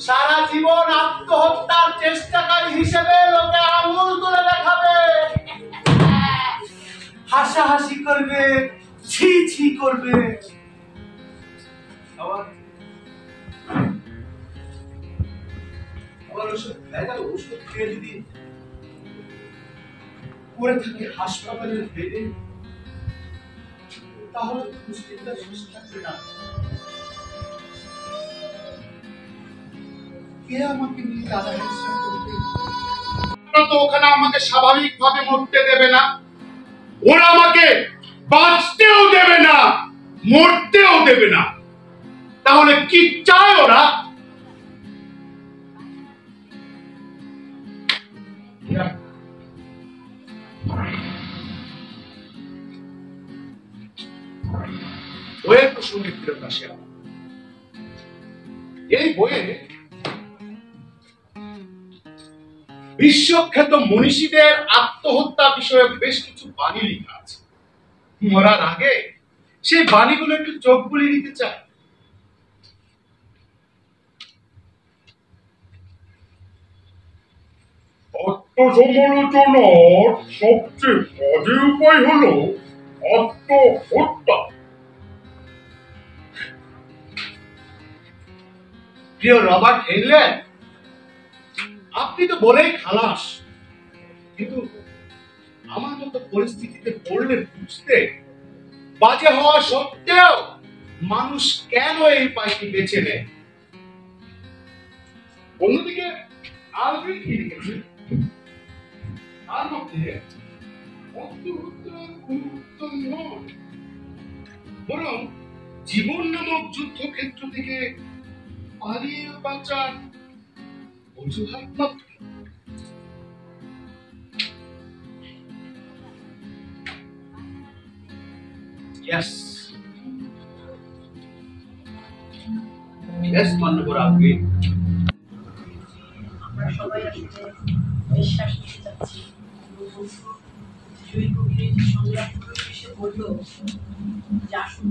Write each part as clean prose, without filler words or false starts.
সারা জীবন আত্মহত্যার চেষ্টাকারী হিসেবে লোকে আঙুল তুলে দেখাবে, হাসাহাসি করবে, ছি ছি করবে। আবার ওষুধ ভেজাল ওষুধ খেয়ে যদি পড়ে থাকে হাসপাতালের বেডে, তাহলে দুশ্চিন্তা শেষ থাকবে না। কে আমাকে নিয়ে দাদা হিংসা করবে? তো ওখানে আমাকে স্বাভাবিকভাবে মরতে দেবে না, ওরা আমাকে বাঁচতেও দেবে না, মরতেও দেবে না। তাহলে কি চায় ওরা? বইয়ের প্রসঙ্গে ফিরত আসে। এই বইয়ে বিশ্বখ্যাত মনীষীদের আত্মহত্যা বিষয়ে বেশ কিছু বাণী লেখা আছে। মরার আগে সেই বাণীগুলো একটু চোখ বুলিয়ে নিতে চায়। আত্মসমালোচনার সবচেয়ে বাজে উপায় হলো আত্মহত্যা। প্রিয় রবার্ট হেনলে, আপনি তো বলেই খালাস, কিন্তু আমার মতো পরিস্থিতিতে পড়লে বুঝতে, বাজে হওয়া সত্ত্বেও মানুষ কেন এই পাশটি বেছে নেয়। অন্যদিকে আলফ্রেড কি লিখেছে, তার মধ্যে আত্মহত্যার উত্তম নয়, বরং জীবন নামক যুদ্ধক্ষেত্র থেকে পালিয়ে বাঁচার অজুহাত মাত্র। Yes. Yes, মান্যবর আপনি। আমরা সবাই আসলে বিশ্বাস করতে চাচ্ছি। জয়ী কবির যে সংলাপগুলো শেষে বলল যে আসুন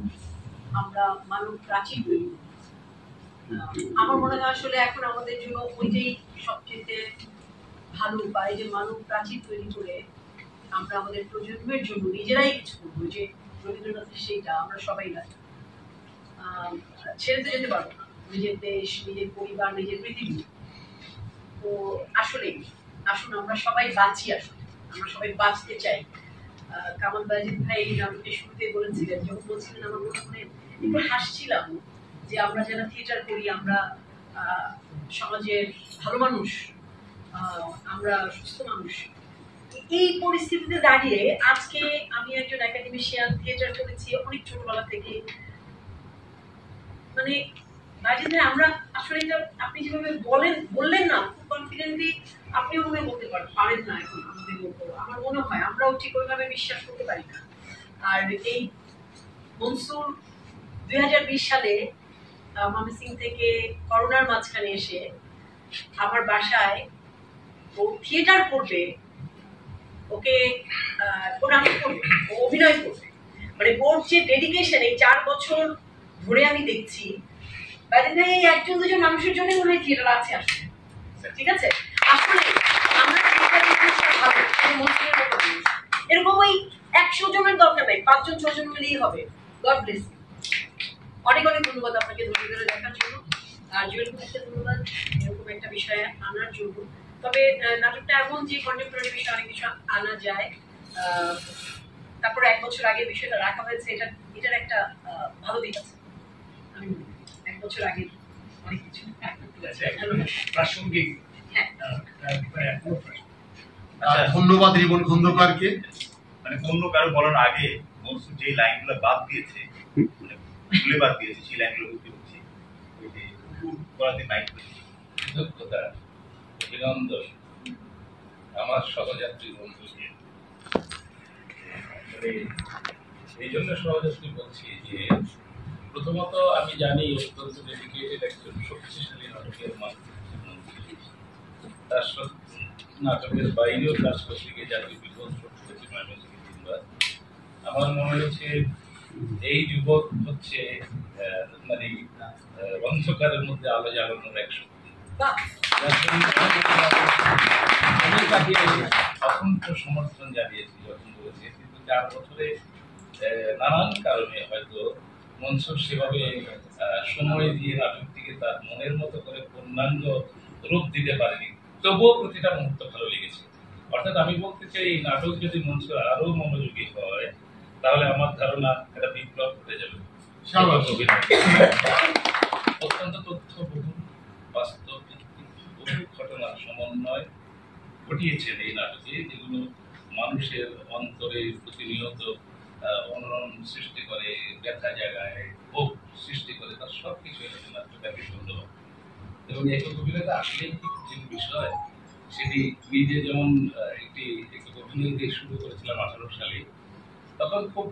আমরা মানব প্রাচীর তৈরি করি। আমার মনে হয় আসলে এখন আমাদের জন্য ওইটাই সবচেয়ে ভালো উপায়, যে মানব প্রাচীর তৈরি করে আমরা আমাদের প্রজন্মের জন্য নিজেরাই কিছু করবো। যে রবীন্দ্রনাথের সেইটা আমরা সবাই না ছেড়ে যেতে পারবো না, নিজের দেশ, নিজের পরিবার, নিজের পৃথিবী। তো আসলেই আসুন আমরা সবাই বাঁচি, আসলে আমরা সবাই বাঁচতে চাই। কামাল বাজিদ ভাই নাটকের শুরুতে বলেছিলেন, যখন বলছিলেন আমার মনে মনে একটু হাসছিলাম যে আমরা যারা থিয়েটার করি, আমরা সমাজের ভালো মানুষ, আমরা সুস্থ মানুষ। এই পরিস্থিতিতে দাঁড়িয়ে আজকে আমি একজন একাডেমিশিয়ান, থিয়েটার করেছি অনেক ছোটবেলা থেকে, মানে বাজিদ ভাই আমরা আসলে এটা আপনি যেভাবে বললেন না খুব কনফিডেন্টলি, আপনিও মনে বলতে পারেন না এখন আমাদের মতো। আমার মনে হয় আমরাও ঠিক ওইভাবে বিশ্বাস করতে পারি না। আর এই মনসুর 2020 সালে ময়মনসিংহ থেকে করোনার মাঝখানে এসে আমার বাসায় ও থিয়েটার করবে, ওকে ও নাটক করবে, ও অভিনয় করবে, মানে ওর যে ডেডিকেশন এই 4 বছর ধরে আমি দেখছি। বাজিদ ভাই এই একজন দুজন মানুষের জন্য মনে হয় থিয়েটার আছে আসলে, ঠিক আছে? আসলে আমরা এরকম ওই 100 জনের দরকার নাই, 5 জন 6 জন মিলেই হবে। God bless you. অনেক অনেক ধন্যবাদ আপনাকে ধৈর্য ধরে দেখার জন্য, আর জুয়েলকে একটা ধন্যবাদ এরকম একটা বিষয়ে আনার জন্য। তবে নাটকটা এমন যে কন্টেম্পোরারি বিষয়ে অনেক কিছু আনা যায়। তারপরে 1 বছর আগে বিষয়টা রাখা হয়েছে, এটার একটা ভালো দিক আছে। আমি 1 বছর আগে অনেক কিছু প্রাসঙ্গিক। হ্যাঁ, ধন্যবাদ রিবন খন্দকারকে। মানে অন্য কারো বলার আগে মনসুর যে লাইনগুলো বাদ দিয়েছে, মানে ভুলে বাদ দিয়েছে, সেই লাইনগুলো বলতে হচ্ছে ওই যে করাতে মাইক কৃতজ্ঞতা, অভিনন্দন আমার সহযাত্রী বন্ধুকে। এই জন্য সহযাত্রী বলছি যে প্রথমত আমি জানি অত্যন্ত ডেডিকেটেড একজন শক্তিশালী নাটকের মানুষ, তার নাটকের বাইরেও কাজ করতে গিয়ে জাতীয় বিপদ শক্তি ময়মনসিংহে 3বার। আমার মনে হচ্ছে এই যুবক হচ্ছে মানে অন্ধকারের মধ্যে আলো জ্বালানোর এক শক্তি। বাহ, আমি তাকে অসংখ্য সমর্থন জানিয়েছি যখন বলেছি, কিন্তু 4 বছরে নানান কারণে হয়তো মনসুর সেভাবে সময় দিয়ে নাটকটিকে তার মনের মতো করে পূর্ণাঙ্গ রূপ দিতে পারেনি, তবুও প্রতিটা মুহূর্ত ভালো লেগেছে। অর্থাৎ আমি বলতে চাই এই নাটক যদি মনসুর আরো মনোযোগী হয় তাহলে আমার ধারণা একটা বিপ্লব ঘটে যাবে। অত্যন্ত তথ্যবহুল বাস্তব ভিত্তিক বহু ঘটনার সমন্বয় ঘটিয়েছেন এই নাটকে, যেগুলো মানুষের অন্তরে প্রতিনিয়ত অনুরণ সৃষ্টি করে, ব্যথা জায়গায় ক্ষোভ সৃষ্টি করে, তার সব কিছু নাটকটাকে সুন্দর। এবং একক অভিনেতা আসলেই যে বিষয় সেটি নিজে যেমন একটি অভিনয় দিয়ে শুরু করেছিলাম 18 সালে, তখন খুব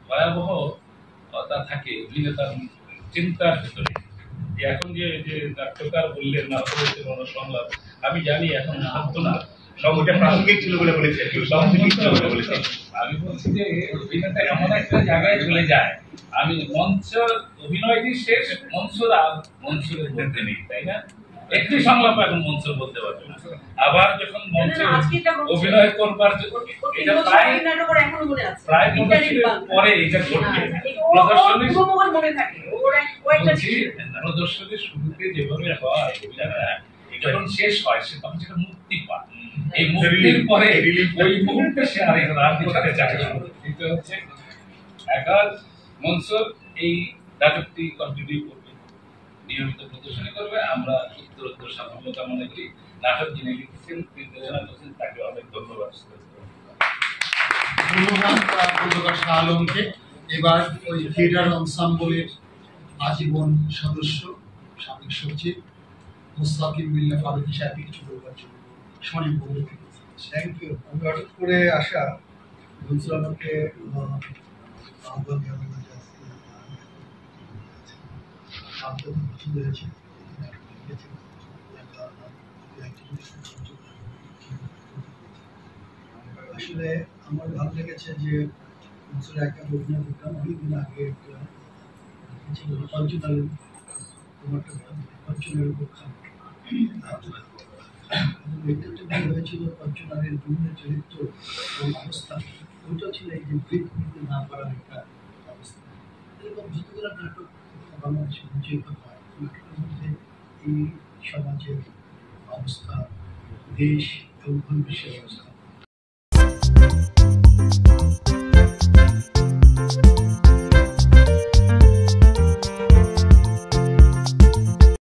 ভয়াবহ তা থাকে অভিনেতার চিন্তার ভিতরে। যে এখন যে নাট্যকার বললেন না হয়েছে সংলাপ, আমি জানি এখন থাকতো না, সবটা প্রাসঙ্গিক ছিল বলে বলেছে, প্রাসঙ্গিক ছিল বলে বলেছে। আমি বলছি যে অভিনেতা এমন একটা জায়গায় চলে যায়, আমি মঞ্চ অভিনয়টি শেষ, মনসুরের মধ্যে নেই, তাই না? একটি সংলাপ এখন মনসুর বলতে পারবে না। আবার যখন মঞ্চে অভিনয় করবার এটা প্রায় 15 বছরের পরে এটা ঘটবে। প্রদর্শনীর শুরুতে যেভাবে হয় যখন শেষ হয় সে তখন সেটা মুক্তি পায়, এই মুক্তির পরে ওই মুহূর্তে সে আর রাত করতে চায় না। এটা হচ্ছে একাজ মনসুর এই নাটকটি কন্টিনিউ করবে, নিয়মিত প্রদর্শনী করবে। আমরা উত্তরোত্তর সাফল্য কামনা করি। নাটক যিনি লিখেছেন, নির্দেশনা করছেন, তাকে অনেক ধন্যবাদ। খন্দকার শাহ আলমকে। এবার ওই থিয়েটার অনসাম্বলের আজীবন সদস্য সাবেক সচিব মুস্তাকিম বিল্লাহ ফারুকী সাহেবকে কিছু বলবার জন্য শনি বলে। Thank you. আমি হঠাৎ করে আসা মনসুর আমাকে আহ্বান জানানো পছন্দ হয়েছে। আসলে আমার ভালো লেগেছে যে মনসুর একটা অভিনয় করতাম অনেকদিন আগে, ছিল পঞ্চনালের পঞ্চনালের উপর হয়েছিল পঞ্চনালের বিভিন্ন চরিত্র এবং অবস্থা, ওইটা ছিল এই যে ব্রিথ নিতে না পারার একটা অবস্থা। এরকম যতগুলো নাটক বাংলাদেশে প্রচলিত হয়, নাটকের মধ্যে এই সমাজের অবস্থা, দেশ এবং বিশ্বের অবস্থা